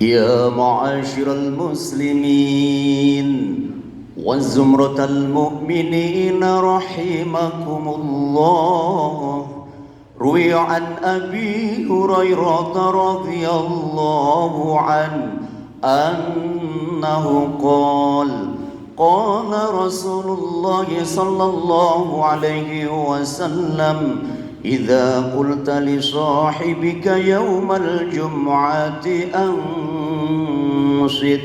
يا معاشر المسلمين وزمرة المؤمنين رحمكم الله. روي عن أبي هريرة رضي الله عنه أنه قال رسول الله صلى الله عليه وسلم: إذا قلت لصاحبك يوم الجمعة أنصت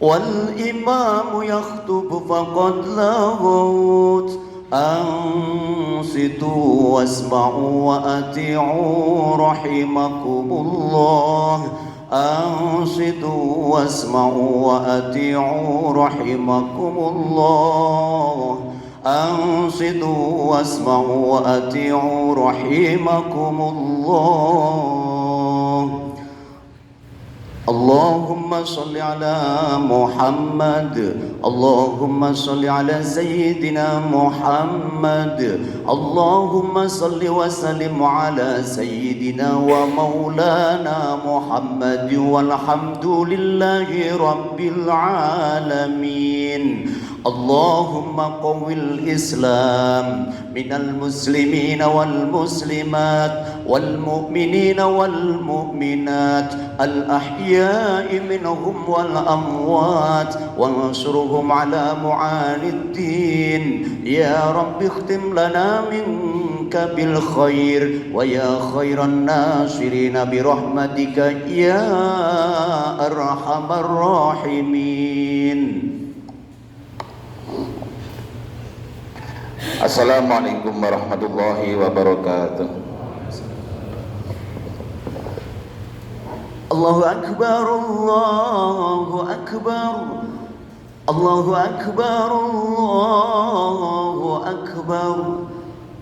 والإمام يخطب فقد لغوت. أنصتوا واسمعوا وأطيعوا رحمكم الله. أنصتوا واسمعوا وأطيعوا رحمكم الله. أنصتوا واسمعوا وأطيعوا رحمكم الله. اللهم صل على محمد. اللهم صل على سيدنا محمد. اللهم صل وسلم على سيدنا ومولانا محمد والحمد لله رب العالمين. اللهم قو الإسلام من المسلمين والمسلمات والمؤمنين والمؤمنات الأحياء منهم والأموات وانصرهم على معاني الدين. يا رب اختم لنا منك بالخير ويا خير الناصرين برحمتك يا أرحم الراحمين. Assalamualaikum warahmatullahi wabarakatuh. Allahu Akbar, Allahu Akbar, Allahu Akbar, Allahu Akbar.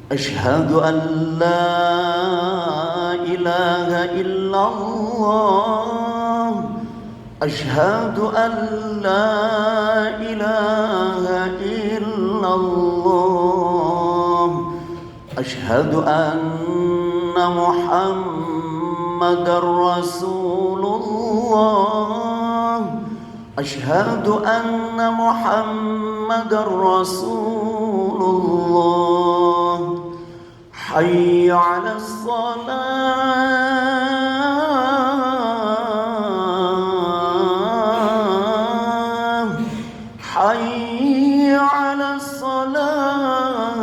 Ashhadu an la ilaha illallah. Ashhadu an la ilaha illallah. Ashhadu anna Muhammadar Rasulullah. Ashhadu anna Muhammadar Rasulullah. Hayya 'alas salat. حي على الصلاة.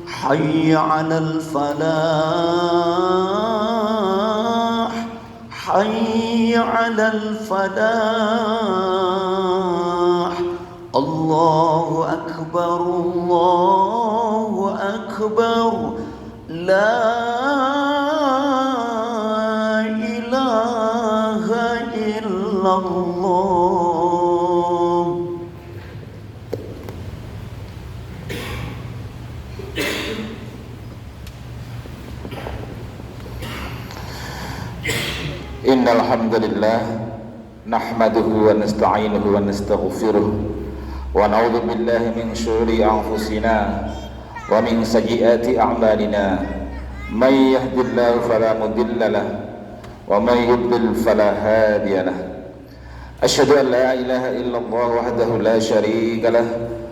حي على الفلاح. حي على الفلاح. الله أكبر، الله أكبر. لا Allah. Innal hamdalillah nahmaduhu wa nasta'inuhu wa nastaghfiruh wa na'udzu billahi min syururi anfusina wa min sayyiati a'malina. May yahdihillahu fala mudilla lahu wa may yudlil fala hadiya lahu. Asyhadu an la ilaha illallah wahdahu la syarika lah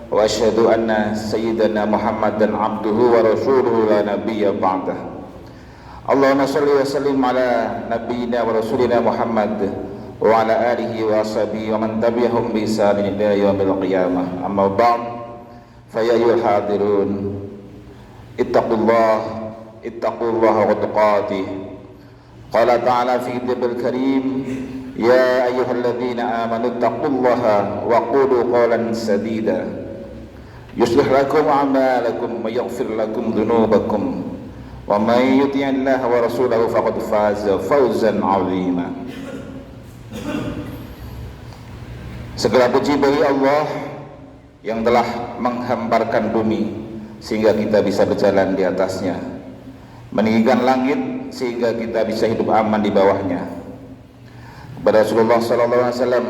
wa asyhadu anna sayyidana Muhammadan abduhu wa rasuluhu la nabiyya ba'dah. Allahumma shalli wa sallim ala nabiyyina wa rasulina Muhammad wa ala alihi wa ashabihi wa man tabi'ahum bi ihsanin ila yaumil qiyamah. Amma ba'd, fa ya ayyuhal hadirun ittaqullaha wa tuqatih. Qala ta'ala fi kitabul karim: Ya ayyuhalladzina amanu taqullaha wa qulu qawlan sadida yuslih lakum a'malakum wa yaghfir lakum dhunubakum wa may yuti'illaha wa rasulahu faqad faza fawzan 'azima. Segala puji bagi Allah yang telah menghamparkan bumi sehingga kita bisa berjalan di atasnya, meninggikan langit sehingga kita bisa hidup aman di bawahnya. Kepada Rasulullah SAW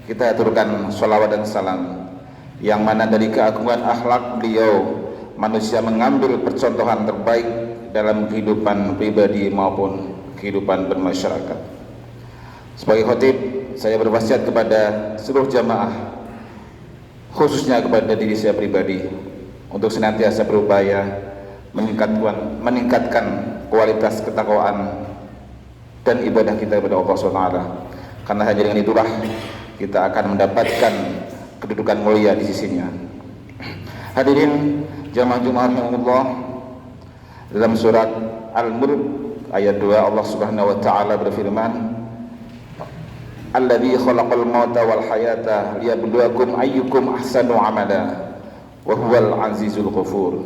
kita aturkan sholawat dan salam, yang mana dari keagungan akhlak beliau manusia mengambil percontohan terbaik dalam kehidupan pribadi maupun kehidupan bermasyarakat. Sebagai khatib, saya berwasiat kepada seluruh jamaah, khususnya kepada diri saya pribadi, untuk senantiasa berupaya meningkatkan kualitas ketakwaan dan ibadah kita kepada Allah SWT. Karena hanya dengan itulah kita akan mendapatkan kedudukan mulia di sisinya. Hadirin jamaah Jumat Allah, dalam surat Al-Mulk ayat 2 Allah Subhanahu wa taala berfirman, "Alladzi khalaqal mauta wal hayata liyabluwakum ayyukum ahsanu amala wa huwal azizul ghafur."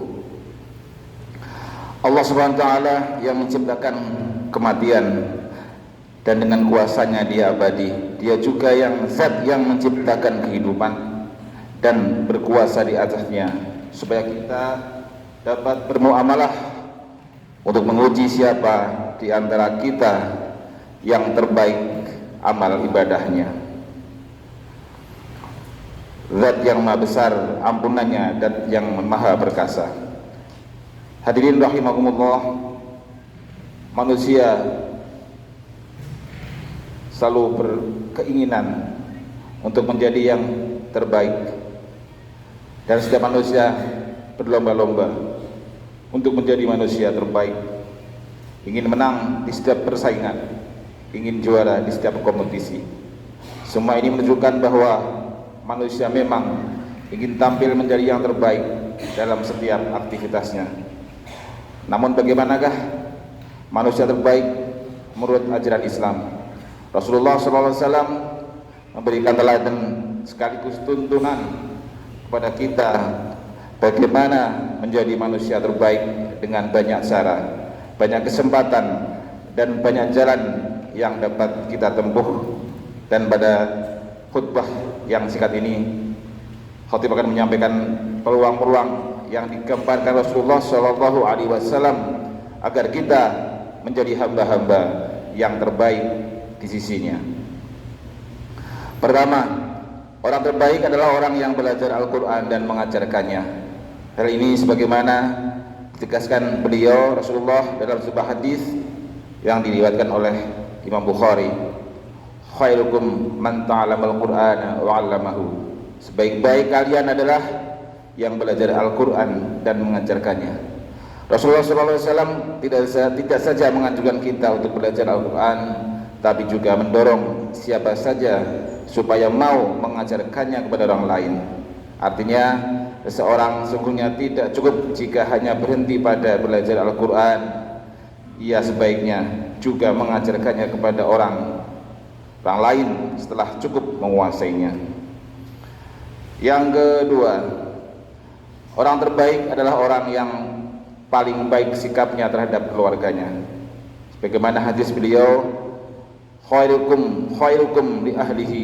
Allah Subhanahu wa taala yang menciptakan kematian dan dengan kuasanya Dia abadi. Dia juga yang zat yang menciptakan kehidupan dan berkuasa di atasnya, supaya kita dapat bermuamalah untuk menguji siapa di antara kita yang terbaik amal ibadahnya. Zat yang maha besar ampunannya dan yang maha perkasa. Hadirin rahimakumullah, manusia selalu berkeinginan untuk menjadi yang terbaik, dan setiap manusia berlomba-lomba untuk menjadi manusia terbaik, ingin menang di setiap persaingan, ingin juara di setiap kompetisi. Semua ini menunjukkan bahwa manusia memang ingin tampil menjadi yang terbaik dalam setiap aktivitasnya. Namun bagaimanakah manusia terbaik menurut ajaran Islam? Rasulullah SAW memberikan teladan sekaligus tuntunan kepada kita bagaimana menjadi manusia terbaik dengan banyak cara, banyak kesempatan, dan banyak jalan yang dapat kita tempuh. Dan pada khutbah yang singkat ini, khatib akan menyampaikan peluang-peluang yang digambarkan Rasulullah SAW agar kita menjadi hamba-hamba yang terbaik di sisinya. Pertama, orang terbaik adalah orang yang belajar Al-Quran dan mengajarkannya. Hal ini sebagaimana ditegaskan beliau Rasulullah dalam sebuah hadis yang diriwayatkan oleh Imam Bukhari, "Khairukum man ta'allamal Qur'ana wa 'allamahu." Sebaik-baik kalian adalah yang belajar Al-Quran dan mengajarkannya. Rasulullah SAW tidak saja menganjurkan kita untuk belajar Al-Quran, tapi juga mendorong siapa saja supaya mau mengajarkannya kepada orang lain. Artinya, seseorang sungguhnya tidak cukup jika hanya berhenti pada belajar Al-Quran. Ia sebaiknya juga mengajarkannya kepada orang lain setelah cukup menguasainya. Yang kedua, orang terbaik adalah orang yang paling baik sikapnya terhadap keluarganya. Sebagaimana hadis beliau, khairukum li ahlihi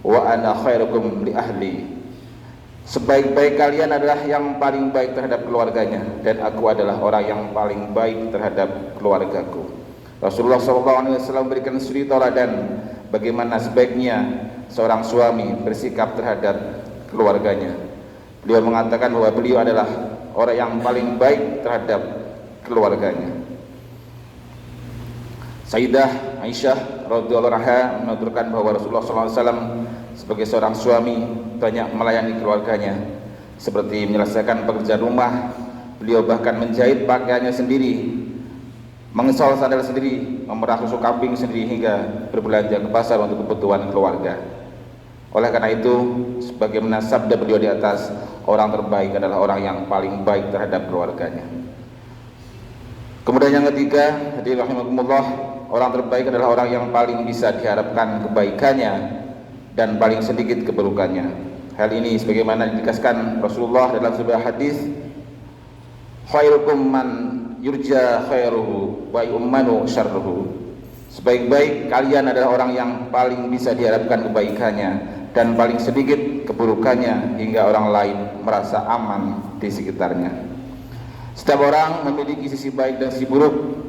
wa ana khairukum li ahli. Sebaik-baik kalian adalah yang paling baik terhadap keluarganya, dan aku adalah orang yang paling baik terhadap keluargaku. Rasulullah SAW memberikan suri tauladan bagaimana sebaiknya seorang suami bersikap terhadap keluarganya. Beliau mengatakan bahwa beliau adalah orang yang paling baik terhadap keluarganya. Sayyidah Aisyah radhiyallahu anha menuturkan bahwa Rasulullah SAW sebagai seorang suami banyak melayani keluarganya, seperti menyelesaikan pekerjaan rumah. Beliau bahkan menjahit pakaiannya sendiri, mengesol sandal sendiri, memerah susu kambing sendiri, hingga berbelanja ke pasar untuk kebutuhan keluarga. Oleh karena itu, sebagaimana sabda beliau di atas, orang terbaik adalah orang yang paling baik terhadap keluarganya. Kemudian yang ketiga, hadirin rahimakumullah, orang terbaik adalah orang yang paling bisa diharapkan kebaikannya dan paling sedikit keburukannya. Hal ini sebagaimana ditegaskan Rasulullah dalam sebuah hadis, "Khairukum man yurja khairuhu wa yu'manu syarruhu." Sebaik-baik kalian adalah orang yang paling bisa diharapkan kebaikannya dan paling sedikit keburukannya, hingga orang lain merasa aman di sekitarnya. Setiap orang memiliki sisi baik dan sisi buruk.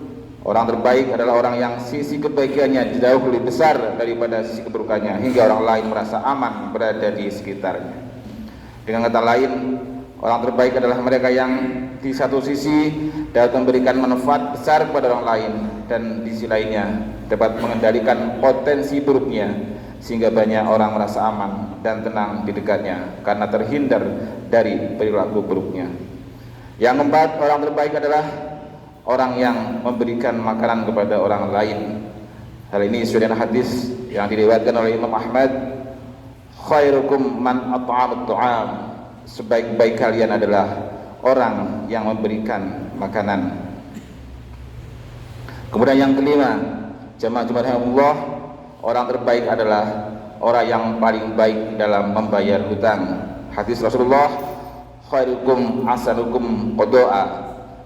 Orang terbaik adalah orang yang sisi kebaikannya jauh lebih besar daripada sisi keburukannya, hingga orang lain merasa aman berada di sekitarnya. Dengan kata lain, orang terbaik adalah mereka yang di satu sisi dapat memberikan manfaat besar kepada orang lain, dan di sisi lainnya dapat mengendalikan potensi buruknya, sehingga banyak orang merasa aman dan tenang di dekatnya karena terhindar dari perilaku buruknya. Yang keempat, orang terbaik adalah orang yang memberikan makanan kepada orang lain. Hal ini sesuai dengan hadis yang diriwayatkan oleh Imam Ahmad, khairukum man at'amat ta'am, sebaik-baik kalian adalah orang yang memberikan makanan. Kemudian yang kelima, jamaah Allah, orang terbaik adalah orang yang paling baik dalam membayar hutang. Hadis Rasulullah, khairukum ahsanukum qada'a,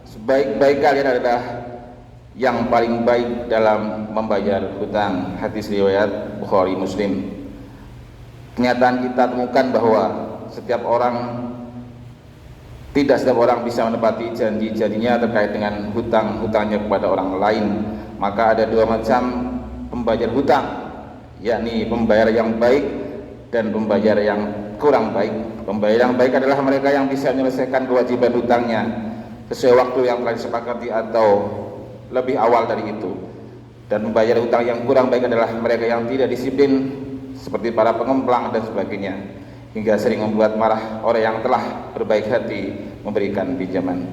sebaik-baik kalian adalah yang paling baik dalam membayar hutang. Hadis riwayat Bukhari Muslim. Kenyataan kita temukan bahwa tidak setiap orang bisa menepati janji-janjinya terkait dengan hutang-hutangnya kepada orang lain. Maka ada dua macam pembayar hutang, yakni pembayar yang baik dan pembayar yang kurang baik. Pembayar yang baik adalah mereka yang bisa menyelesaikan kewajiban hutangnya sesuai waktu yang telah disepakati atau lebih awal dari itu. Dan pembayar hutang yang kurang baik adalah mereka yang tidak disiplin, seperti para pengemplang dan sebagainya, hingga sering membuat marah orang yang telah berbaik hati memberikan pinjaman.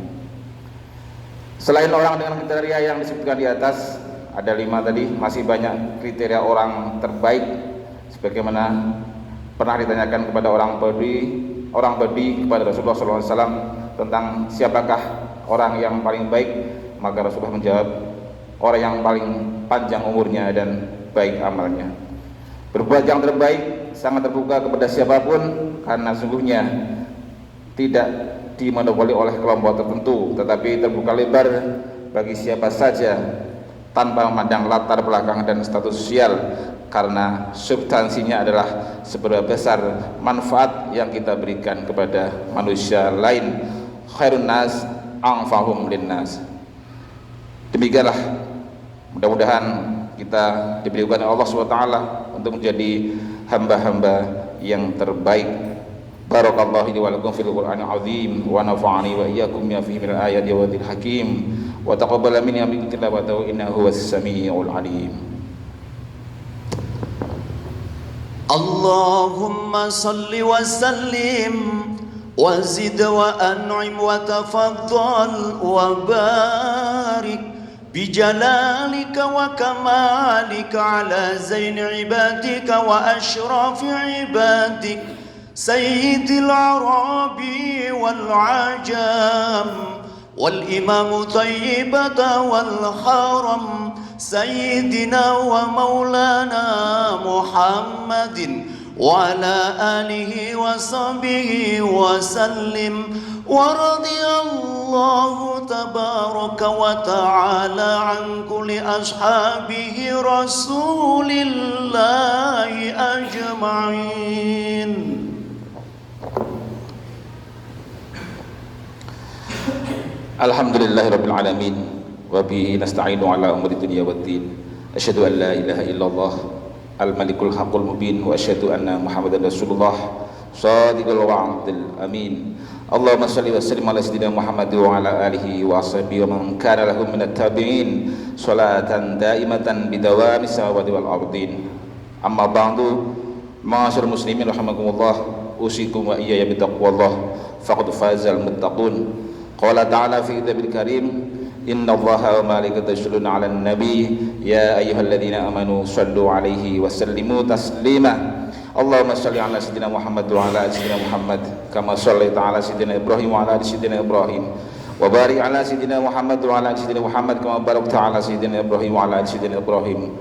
Selain orang dengan kriteria yang disebutkan di atas, ada 5 tadi, masih banyak kriteria orang terbaik, sebagaimana pernah ditanyakan kepada orang Badui kepada Rasulullah SAW tentang siapakah orang yang paling baik, maka Rasulullah menjawab, orang yang paling panjang umurnya dan baik amalnya. Berbuat yang terbaik sangat terbuka kepada siapapun, karena sungguhnya tidak dimonopoli oleh kelompok tertentu, tetapi terbuka lebar bagi siapa saja tanpa memandang latar belakang dan status sosial, karena substansinya adalah seberapa besar manfaat yang kita berikan kepada manusia lain. Khairun nas anfa'uhum linnas. Demikianlah, mudah-mudahan kita diberikan oleh Allah SWT untuk menjadi hamba-hamba yang terbaik. Barakallahu li wa lakum fil Qur'anil azim wa nafa'ani wa iyyakum bima fihi minal ayati wa dzikr hakim wa taqabbala minni wa minkum tilawatahu innahu huwas samiul alim. Allahumma salli wa sallim wa zid wa an'im wa tafaddal wa barik بجلالك وكمالك على زين عبادك وأشرف عبادك سيد العربي والعجم والإمام طيبة والحرم سيدنا ومولانا محمد وعلى آله وصحبه وسلم ورضي الله تبارك وتعالى عن كل أصحابه رسول الله أجمعين. Alhamdulillahirabbil alamin wa bihi nasta'inu ala umuri dunya waddin. Asyhadu an la ilaha illallah al-malikul haqqul mubin wa asyhadu anna Muhammadan rasulullah shadiqul wa'dil amin. Allahumma shalli wa sallim ala sayyidina Muhammad wa ala alihi wa ashabihi wa man kana lahum minat tabi'in salatan daimatan bidawami samawati wal ardin. Amma ba'du, ma'asyiral muslimin rahimakumullah, usikum wa iyaya bitaqwallah faqad fazal muttaqun. Qala ta'ala fi kitabil karim, inna allaha wa malaikatahu yusholluna 'alan nabi ya ayyuhalladzina amanu shallu 'alaihi wa sallimu taslima. Allahumma shalli 'ala sayyidina Muhammad wa 'ala ali sayyidina Muhammad kama shallaita 'ala sayyidina Ibrahim wa 'ala ali sayyidina Ibrahim wa barik 'ala sayyidina Muhammad wa 'ala ali sayyidina Muhammad kama barakta 'ala sayyidina Ibrahim wa 'ala ali sayyidina Ibrahim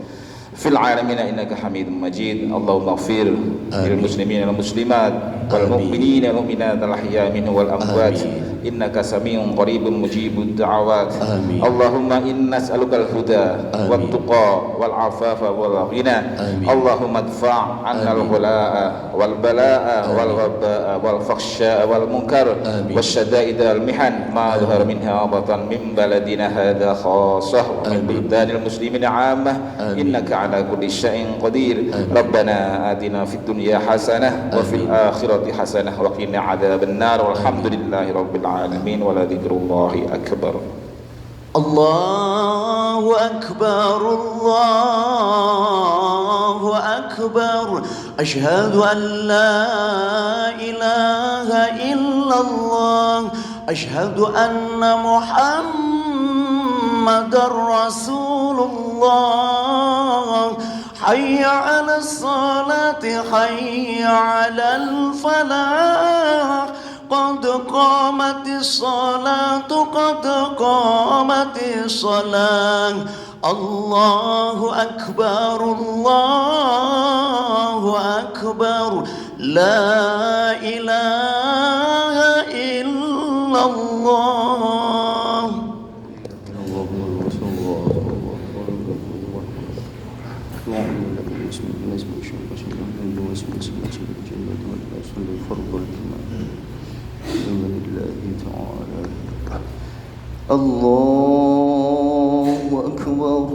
fil 'alamin innaka Hamidum Majid. Allahumma ighfir lil muslimina wal muslimat wal mu'minina wal mu'minat al ahya'i minhum wal amwat innaka samiun qaribun mujibud da'awat. Allahumma inna nas'alukal huda wat tuqa wal afafa wal ghina. Allahumma adfa' 'anna al ghula'a wal bala'a wal ghabba'a wal fakhsha'a wal munkar wasyada'ida al mihan ma dhahara minha wa batan min baladina hadha khassah wa min buldanil muslimin 'ammah innaka 'ala kulli syai'in qadir. Rabbana atina fid dunya hasanah wa fil akhirati hasanah wa qina 'adzaban nar. Walhamdulillahi rabbil alamin wa la dzikrullahi akbar. Allah الله أكبر الله أكبر أشهد أن لا إله إلا الله أشهد أن محمد رسول الله حي على الصلاة حي على الفلاح قد قامت الصلاة قد قامت الصلاة الله أكبر الله أكبر لا إله إلا الله. الله أكبر.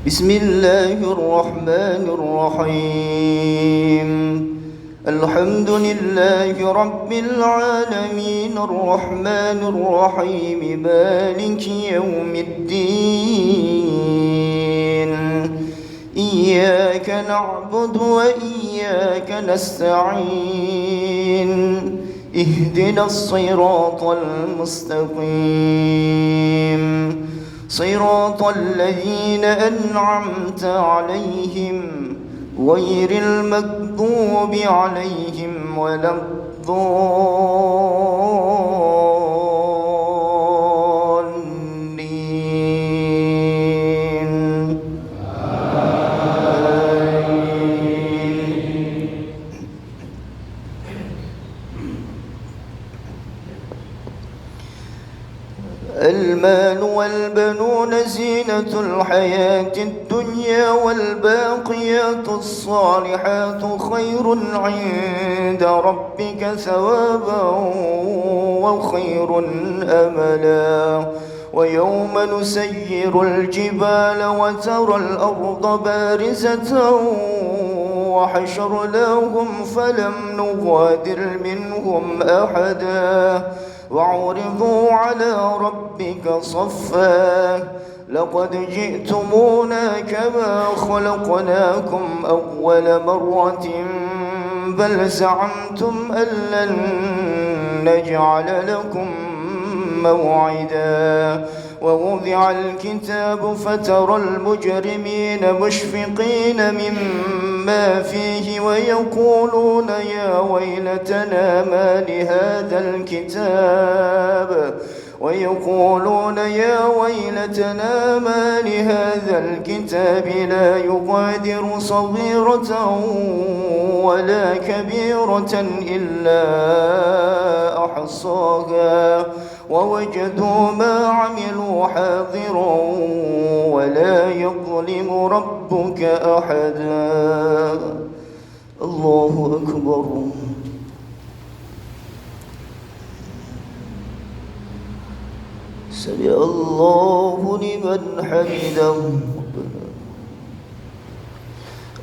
بسم الله الرحمن الرحيم الحمد لله رب العالمين الرحمن الرحيم مالك يوم الدين إياك نعبد وإياك نستعين اهدنا الصراط المستقيم صراط الذين أنعمت عليهم غير المغضوب عليهم ولا الضالين. المال والبنون زينة الحياة الدنيا والباقيات الصالحات خير عند ربك ثوابا وخير أملا ويوم نسير الجبال وترى الأرض بارزة وحشرناهم فلم نغادر منهم أحدا وعرضوا على ربك صفا لقد جئتمونا كما خلقناكم أول مرة بل زعمتم أن لن نجعل لكم موعدا ووضع الكتاب فترى المجرمين مشفقين مما فيه ويقولون يا ويلتنا ما لهذا الكتاب لا يغادر صغيرة ولا كبيرة إلا أحصاها ووجدوا ما عملوا حاضرا ولا يظلم ربك أحدا. الله أكبر. سمع الله لمن حمده.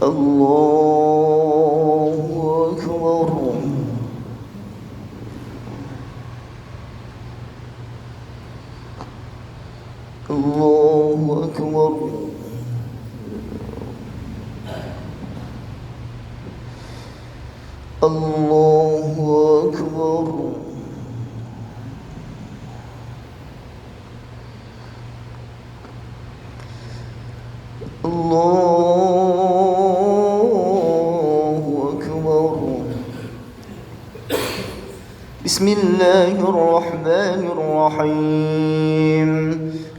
الله أكبر. الله أكبر. الله أكبر. الله أكبر. بسم الله الرحمن الرحيم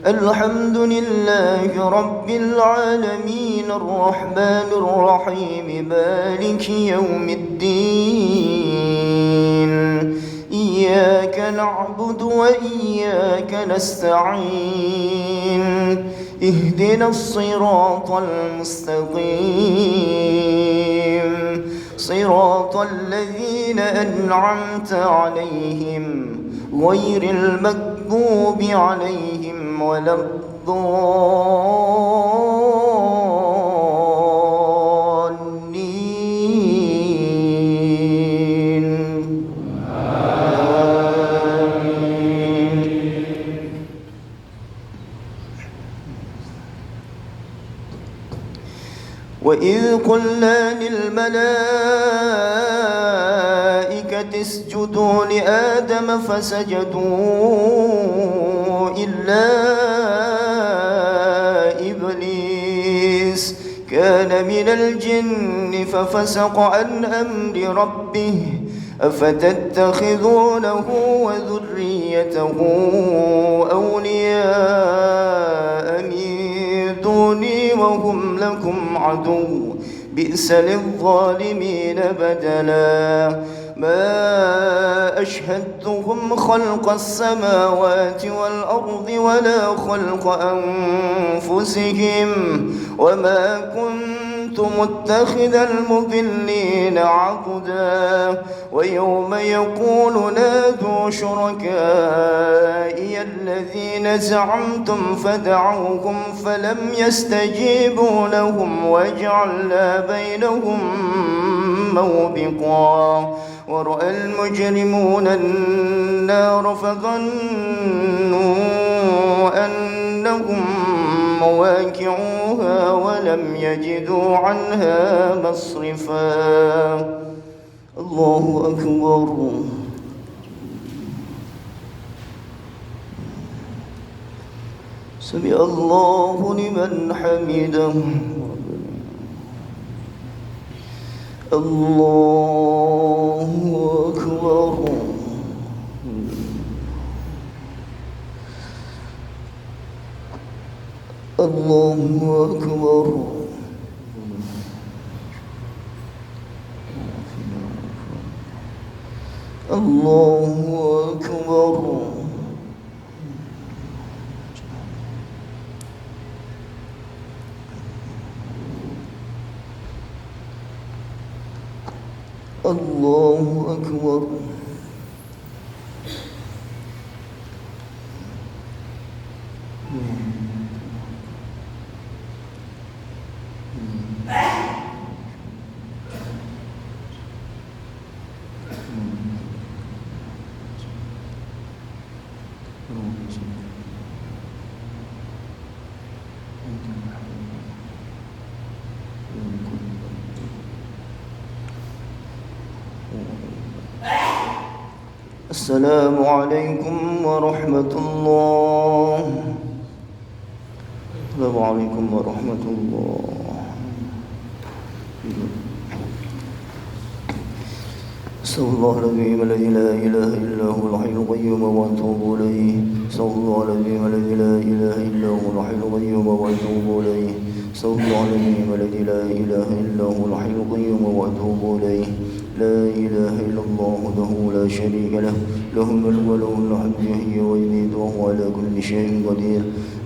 الحمد لله رب العالمين الرحمن الرحيم مالك يوم الدين إياك نعبد وإياك نستعين اهدنا الصراط المستقيم صراط الذين أنعمت عليهم غير المغضوب عليهم ولا الضالين. وإذ قلنا للملائكة اسجدوا لآدم فسجدوا إلا إبليس كان من الجن ففسق عن أمر ربه أفتتخذونه وذريته أولياء من دوني وهم لكم عدو بئس للظالمين بدلا ما أشهدتهم خلق السماوات والأرض ولا خلق أنفسهم وما كنت متخذ المضلين عضدا ويوم يقول نادوا شركائي الذين زعمتم فدعوهم فلم يستجيبوا لهم وجعلنا بينهم موبقا ورأى المجرمون النار فظنوا أنهم مواقعوها ولم يجدوا عنها مصرفا. الله أكبر. سمع الله لمن حمده. الله أكبر. الله أكبر. الله أكبر. الله أكبر. السلام عليكم ورحمة الله. السلام عليكم ورحمة الله. صلى الله العظيم الذي لا إله إلا هو الحي القيوم وأتوب إليه. صلى الله العظيم الذي لا إله إلا هو الحي القيوم وأتوب إليه. صلى الله العظيم الذي لا إله إلا هو الحي القيوم وأتوب إليه. لا إله إلا الله وحده لا شريك له له الملك وله الحمد يحيي ويميت وهو على كل شيء قدير.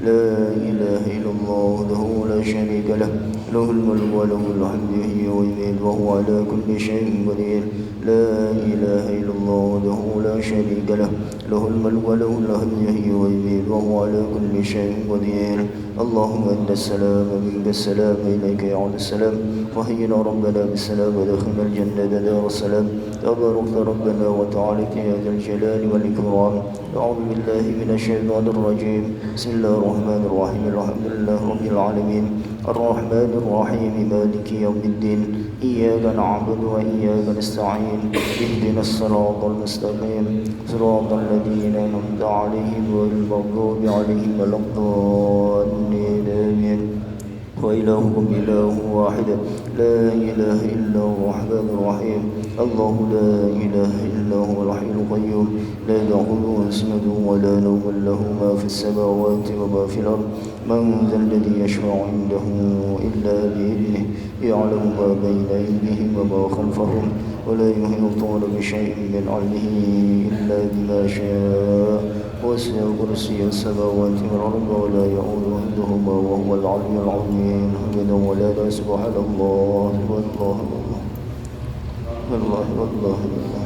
لا إله إلا الله وحده لا شريك له له الملك وله الحمد يحيي ويميت وهو على كل شيء قدير. لا إله إلا الله وحده لا شريك له له الملك وله الحمد يحيي ويميت وهو على كل شيء قدير. اللهم أنت السلام منك السلام إليك يعود السلام وحينا ربنا بالسلام ودخلنا الجنة دار السلام. تباركت ربنا وتعالى يا ذا الجلال والإكرام. أعوذ بالله من الشيطان الرجيم. بسم الله الرحمن الرحيم. الحمد لله رب العالمين الرحمن الرحيم مالك يوم الدين. إياك نعبد وإياك نستعين. اهدنا الصراط المستقيم صراط الذين أنعمت عليهم غير المغضوب عليهم ولا الضالين آمين. وإلهكم إله واحد لا إله إلا هو الرحمن الرحيم. الله لا إله إلا هو الحي القيوم لا تأخذه سنة ولا نوم له ما في السماوات وما في الأرض. من ذا الذي يشفع عنده إلا بإذنه يعلم ما بين أيديهم وما خلفهم ولا يحيطون بشيء من علمه إلا بما شاء. وسع كرسي السماوات والأرض ولا يؤوده حفظهما وهو العلي العظيم. حمدا ولا لا سبحان الله والله والله والله والله والله.